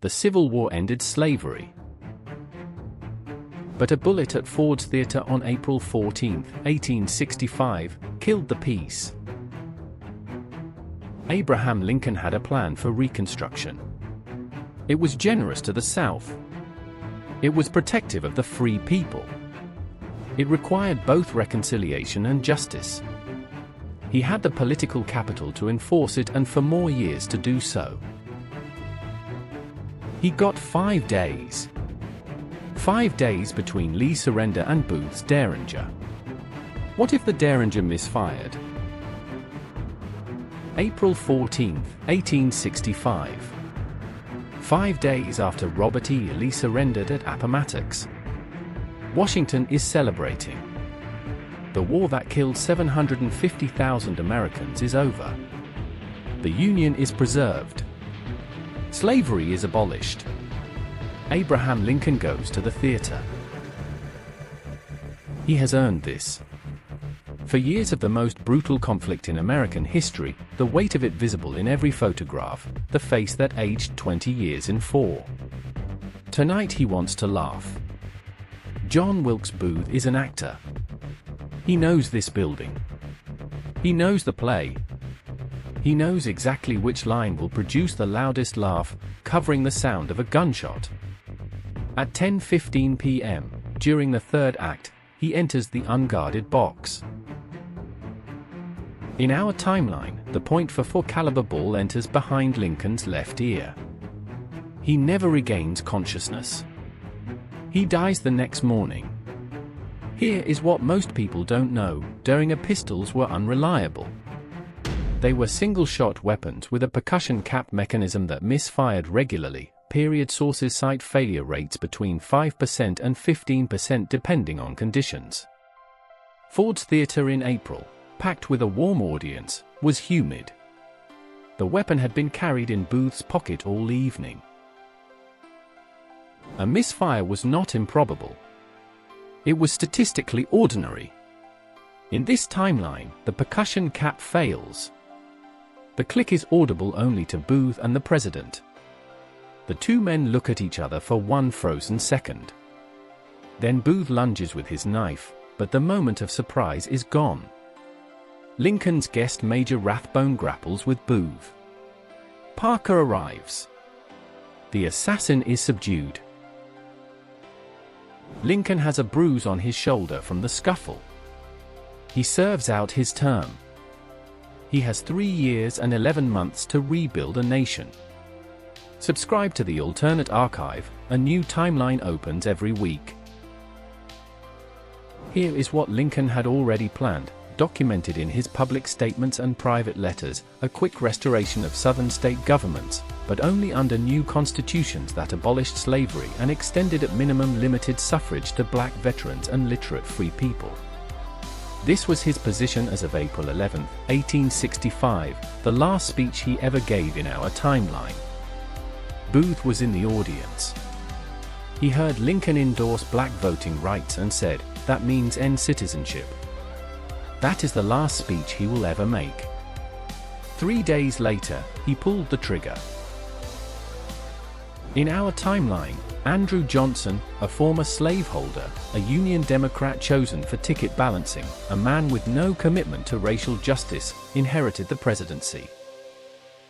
the Civil War ended slavery. But a bullet at Ford's Theater on April 14, 1865, killed the peace. Abraham Lincoln had a plan for Reconstruction. It was generous to the South. It was protective of the free people. It required both reconciliation and justice. He had the political capital to enforce it and for more years to do so. He got 5 days. 5 days between Lee's surrender and Booth's derringer. What if the derringer misfired? April 14, 1865. 5 days after Robert E. Lee surrendered at Appomattox. Washington is celebrating. The war that killed 750,000 Americans is over. The Union is preserved. Slavery is abolished. Abraham Lincoln goes to the theater. He has earned this. For years of the most brutal conflict in American history, the weight of it visible in every photograph, the face that aged 20 years in 4. Tonight he wants to laugh. John Wilkes Booth is an actor. He knows this building. He knows the play. He knows exactly which line will produce the loudest laugh, covering the sound of a gunshot. At 10:15 p.m., during the third act, he enters the unguarded box. In our timeline, the .44 caliber ball enters behind Lincoln's left ear. He never regains consciousness. He dies the next morning. Here is what most people don't know: derringer pistols were unreliable. They were single-shot weapons with a percussion cap mechanism that misfired regularly. Period sources cite failure rates between 5% and 15% depending on conditions. Ford's Theater in April, packed with a warm audience, was humid. The weapon had been carried in Booth's pocket all evening. A misfire was not improbable. It was statistically ordinary. In this timeline, the percussion cap fails. The click is audible only to Booth and the president. The two men look at each other for one frozen second. Then Booth lunges with his knife, but the moment of surprise is gone. Lincoln's guest Major Rathbone grapples with Booth. Parker arrives. The assassin is subdued. Lincoln has a bruise on his shoulder from the scuffle. He serves out his term. He has 3 years and 11 months to rebuild a nation. Subscribe to the Alternate Archive, a new timeline opens every week. Here is what Lincoln had already planned, documented in his public statements and private letters: a quick restoration of Southern state governments, but only under new constitutions that abolished slavery and extended at minimum limited suffrage to black veterans and literate free people. This was his position as of April 11, 1865, the last speech he ever gave in our timeline. Booth was in the audience. He heard Lincoln endorse black voting rights and said, "That means end citizenship." That is the last speech he will ever make. 3 days later, he pulled the trigger. In our timeline, Andrew Johnson, a former slaveholder, a Union Democrat chosen for ticket balancing, a man with no commitment to racial justice, inherited the presidency.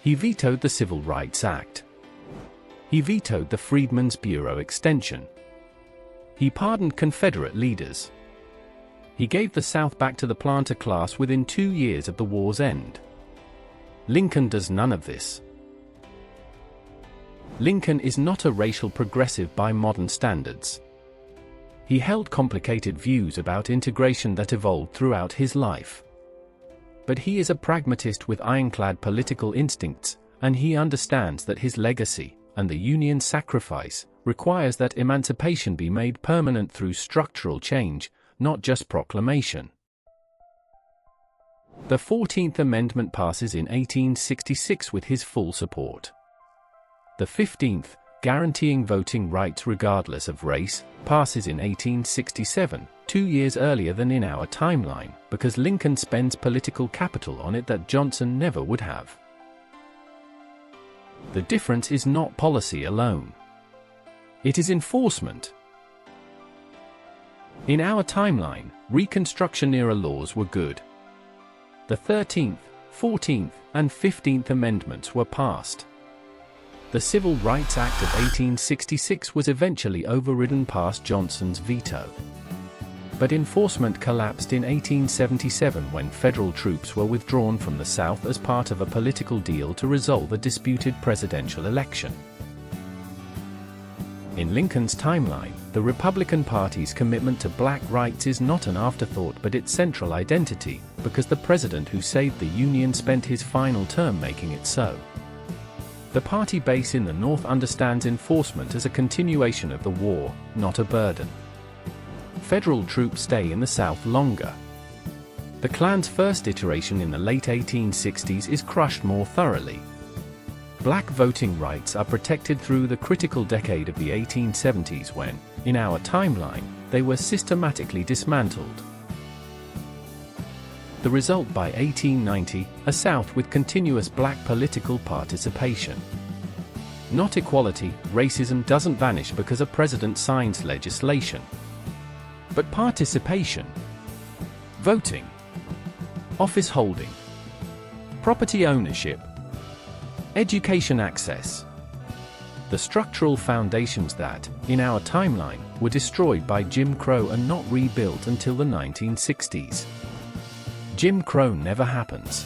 He vetoed the Civil Rights Act. He vetoed the Freedmen's Bureau extension. He pardoned Confederate leaders. He gave the South back to the planter class within 2 years of the war's end. Lincoln does none of this. Lincoln is not a racial progressive by modern standards. He held complicated views about integration that evolved throughout his life. But he is a pragmatist with ironclad political instincts, and he understands that his legacy, and the Union's sacrifice, requires that emancipation be made permanent through structural change, not just proclamation. The 14th Amendment passes in 1866 with his full support. The 15th, guaranteeing voting rights regardless of race, passes in 1867, 2 years earlier than in our timeline, because Lincoln spends political capital on it that Johnson never would have. The difference is not policy alone. It is enforcement. In our timeline, Reconstruction-era laws were good. The 13th, 14th, and 15th Amendments were passed. The Civil Rights Act of 1866 was eventually overridden past Johnson's veto. But enforcement collapsed in 1877 when federal troops were withdrawn from the South as part of a political deal to resolve a disputed presidential election. In Lincoln's timeline, the Republican Party's commitment to black rights is not an afterthought but its central identity, because the president who saved the Union spent his final term making it so. The party base in the North understands enforcement as a continuation of the war, not a burden. Federal troops stay in the South longer. The Klan's first iteration in the late 1860s is crushed more thoroughly. Black voting rights are protected through the critical decade of the 1870s when, in our timeline, they were systematically dismantled. The result by 1890, a South with continuous black political participation. Not equality, racism doesn't vanish because a president signs legislation. But participation. Voting. Office holding. Property ownership. Education access. The structural foundations that, in our timeline, were destroyed by Jim Crow and not rebuilt until the 1960s. Jim Crow never happens.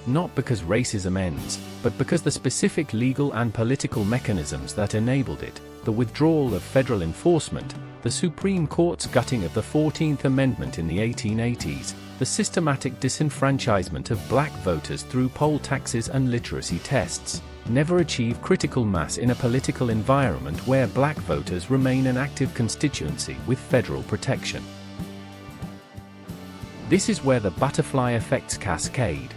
Not because racism ends, but because the specific legal and political mechanisms that enabled it, the withdrawal of federal enforcement, the Supreme Court's gutting of the 14th Amendment in the 1880s, the systematic disenfranchisement of black voters through poll taxes and literacy tests, never achieve critical mass in a political environment where black voters remain an active constituency with federal protection. This is where the butterfly effects cascade.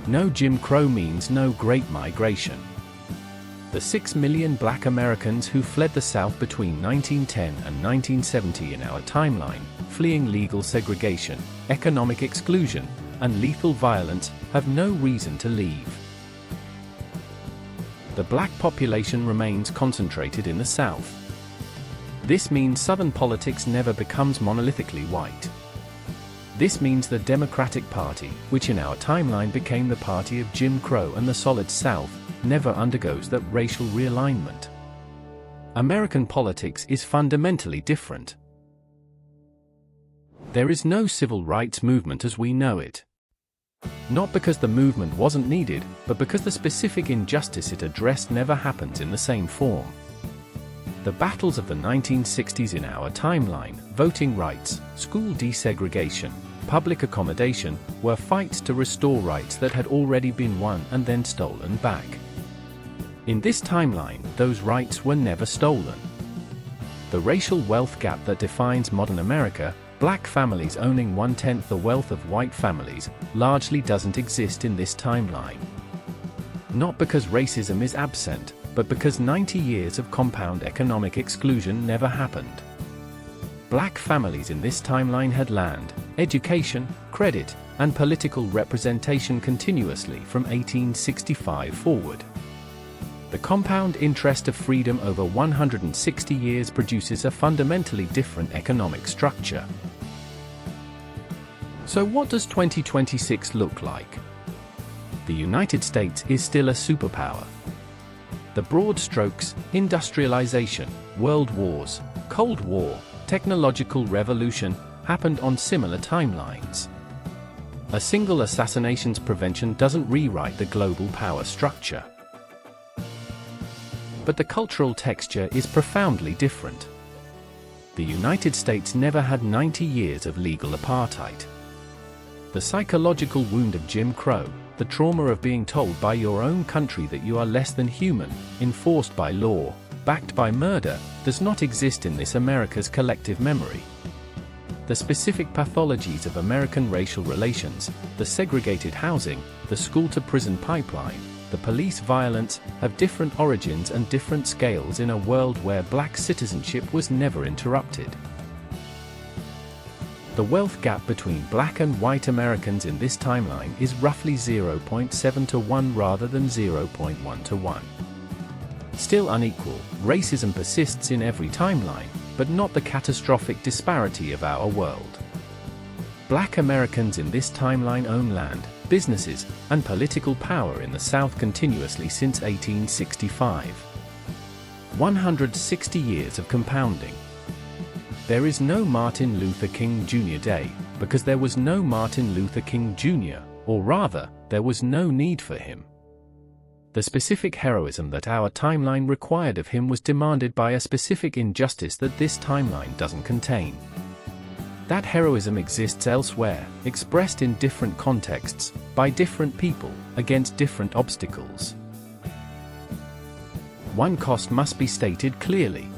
No Jim Crow means no Great Migration. The 6 million black Americans who fled the South between 1910 and 1970 in our timeline, fleeing legal segregation, economic exclusion, and lethal violence, have no reason to leave. The black population remains concentrated in the South. This means Southern politics never becomes monolithically white. This means the Democratic Party, which in our timeline became the party of Jim Crow and the Solid South, never undergoes that racial realignment. American politics is fundamentally different. There is no civil rights movement as we know it. Not because the movement wasn't needed, but because the specific injustice it addressed never happens in the same form. The battles of the 1960s in our timeline, voting rights, school desegregation, public accommodation, were fights to restore rights that had already been won and then stolen back. In this timeline, those rights were never stolen. The racial wealth gap that defines modern America, black families owning 1/10 the wealth of white families, largely doesn't exist in this timeline. Not because racism is absent, but because 90 years of compound economic exclusion never happened. Black families in this timeline had land, education, credit, and political representation continuously from 1865 forward. The compound interest of freedom over 160 years produces a fundamentally different economic structure. So what does 2026 look like? The United States is still a superpower. The broad strokes, industrialization, world wars, Cold War, technological revolution, happened on similar timelines. A single assassinations prevention doesn't rewrite the global power structure. But the cultural texture is profoundly different. The United States never had 90 years of legal apartheid. The psychological wound of Jim Crow, the trauma of being told by your own country that you are less than human, enforced by law, backed by murder, does not exist in this America's collective memory. The specific pathologies of American racial relations, the segregated housing, the school-to-prison pipeline, the police violence, have different origins and different scales in a world where black citizenship was never interrupted. The wealth gap between black and white Americans in this timeline is roughly 0.7 to 1 rather than 0.1 to 1. Still unequal, racism persists in every timeline, but not the catastrophic disparity of our world. Black Americans in this timeline own land, businesses, and political power in the South continuously since 1865. 160 years of compounding. There is no Martin Luther King Jr. Day, because there was no Martin Luther King Jr., or rather, there was no need for him. The specific heroism that our timeline required of him was demanded by a specific injustice that this timeline doesn't contain. That heroism exists elsewhere, expressed in different contexts, by different people, against different obstacles. One cost must be stated clearly.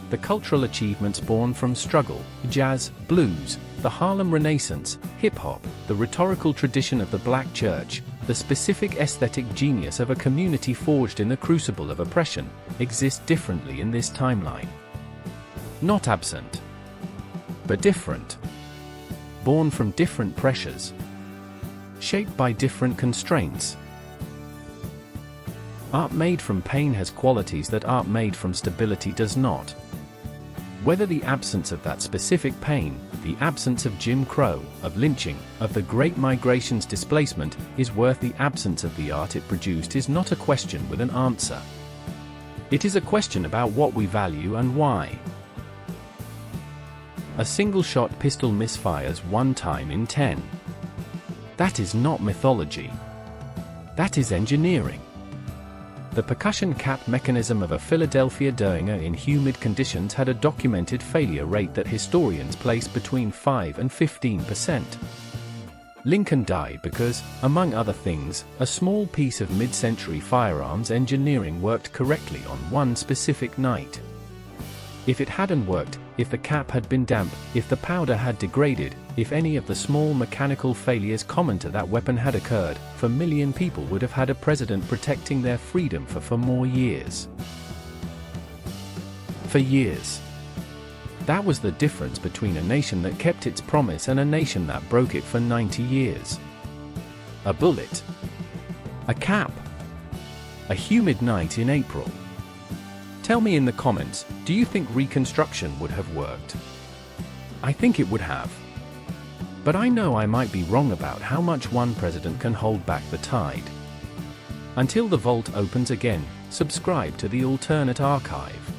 The cultural achievements born from struggle, jazz, blues, the Harlem Renaissance, hip-hop, the rhetorical tradition of the black church, the specific aesthetic genius of a community forged in the crucible of oppression, exist differently in this timeline. Not absent, but different. Born from different pressures. Shaped by different constraints. Art made from pain has qualities that art made from stability does not. Whether the absence of that specific pain, the absence of Jim Crow, of lynching, of the Great Migration's displacement, is worth the absence of the art it produced is not a question with an answer. It is a question about what we value and why. A single-shot pistol misfires 1 time in 10. That is not mythology. That is engineering. The percussion cap mechanism of a Philadelphia derringer in humid conditions had a documented failure rate that historians place between 5 and 15%. Lincoln died because, among other things, a small piece of mid-century firearms engineering worked correctly on one specific night. If it hadn't worked, if the cap had been damp, if the powder had degraded, if any of the small mechanical failures common to that weapon had occurred, 4 million people would have had a president protecting their freedom for more years. For years. That was the difference between a nation that kept its promise and a nation that broke it for 90 years. A bullet. A cap. A humid night in April. Tell me in the comments, do you think Reconstruction would have worked? I think it would have. But I know I might be wrong about how much one president can hold back the tide. Until the vault opens again, subscribe to the Alternate Archive.